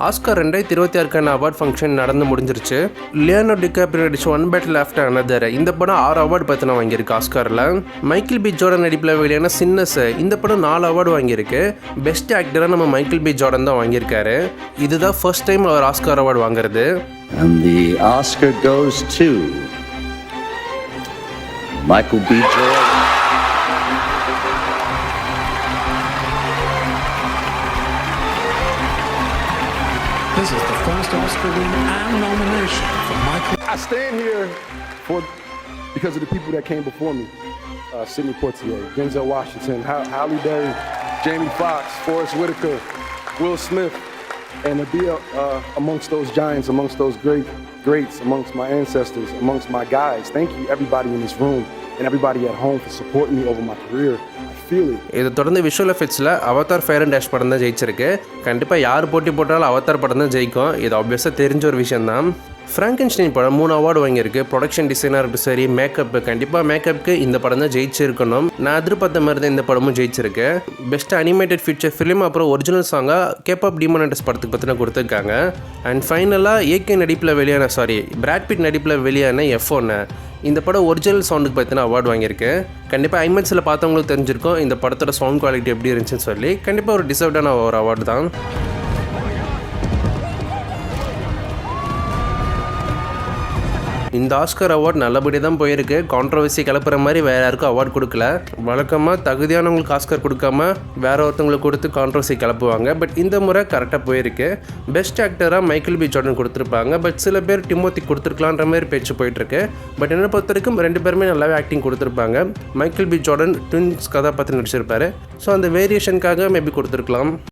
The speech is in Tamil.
ஆஸ்கார் 2026க்கான அவார்ட் ஃபங்க்ஷன் நடந்து முடிஞ்சிருச்சு. லியோனார்டோ டிகாப்ரியோ நடிச்ச ஒன் பேட்டில் ஆஃப்டர் அனதர் இந்த படம் 6 அவார்டு பார்த்து வாங்கியிருக்கு ஆஸ்காரில். மைக்கேல் பி ஜோர்டன் நடிப்பில் வெளியான சின்னஸ் இந்த படம் 4 அவார்டு வாங்கியிருக்கு. பெஸ்ட் ஆக்டராக நம்ம மைக்கேல் பி ஜோர்டன் தான் வாங்கியிருக்காரு. இதுதான் ஃபர்ஸ்ட் டைம் அவர் ஆஸ்கார் அவார்டு வாங்குறது. And the Oscar goes to Michael B. Jordan. This is the first Oscar win and nomination for Michael. I stand here because of the people that came before me. Sidney Poitier, Denzel Washington, Halle Berry, Jamie Foxx, Forrest Whitaker, Will Smith, and to be amongst those giants, amongst those greats, amongst my ancestors, amongst my guys. Thank you everybody in this room and everybody at home for supporting me over my career. இதை தொடர்ந்து விஷுவல் எஃபெக்ட்ஸில் அவதார் ஃபயர் அண்ட் டேஷ் படம் தான் ஜெயிச்சிருக்கு. கண்டிப்பாக யார் போட்டி போட்டாலும் அவதார் படம் தான் ஜெயிக்கும். இது ஆப்வியஸாக தெரிஞ்ச ஒரு விஷயம் தான். ஃப்ராங்கென்ஸ்டைன் படம் 3 அவார்டு வாங்கியிருக்கு. ப்ரொடக்ஷன் டிசைனாக இருக்கட்டும் சரி, மேக்கப்பு, கண்டிப்பாக மேக்கப்புக்கு இந்த படம் தான் ஜெயிச்சிருக்கணும். நான் எதிர்பார்த்த மாதிரி தான் இந்த படமும் ஜெயிச்சிருக்கு. பெஸ்ட் அனிமேட்டட் ஃபீச்சர் ஃபிலிம் அப்புறம் ஒரிஜினல் சாங்காக கேப் டீமன் ஹண்டர்ஸ் படத்துக்கு பற்றின கொடுத்துருக்காங்க. அண்ட் ஃபைனலாக ஏகே நடிப்பில் வெளியான பிராட் பிட் நடிப்பில் வெளியான F1 இந்த படம் ஒரிஜினல் சவுண்டுக்கு பற்றின அவார்டு வாங்கியிருக்கு. கண்டிப்பாக ஐமேக்ஸில் பார்த்தவங்களுக்கு தெரிஞ்சிருக்கும் இந்த படத்தோட சவுண்ட் குவாலிட்டி எப்படி இருந்துச்சுன்னு சொல்லி. கண்டிப்பாக ஒரு டிசர்வ்டான ஒரு அவார்டு தான். இந்த ஆஸ்கார் அவார்ட் நல்லபடியாக தான் போயிருக்கு. கான்ட்ரவர்சி கிளப்புற மாதிரி வேறு யாருக்கும் அவார்டு கொடுக்கல. வழக்கமாக தகுதியானவங்களுக்கு ஆஸ்கார் கொடுக்காம வேற ஒருத்தவங்களுக்கு கொடுத்து கான்ட்ரவர்சி கிளப்புவாங்க. பட் இந்த முறை கரெக்டாக போயிருக்கு. பெஸ்ட் ஆக்டராக மைக்கேல் பி ஜோர்டன் கொடுத்துருப்பாங்க. பட் சில பேர் டிமோத்தி கொடுத்துருக்கலான்ற மாதிரி பேச்சு போயிட்டுருக்கு. பட் என்னை பொறுத்த வரைக்கும் 2 பேருமே நல்லாவே ஆக்டிங் கொடுத்துருப்பாங்க. மைக்கேல் பி ஜோர்டன் ட்வின்ஸ் கதாபாத்திரம் நடிச்சிருப்பாரு. ஸோ அந்த வேரியேஷனுக்காக மேபி கொடுத்துருக்கலாம்.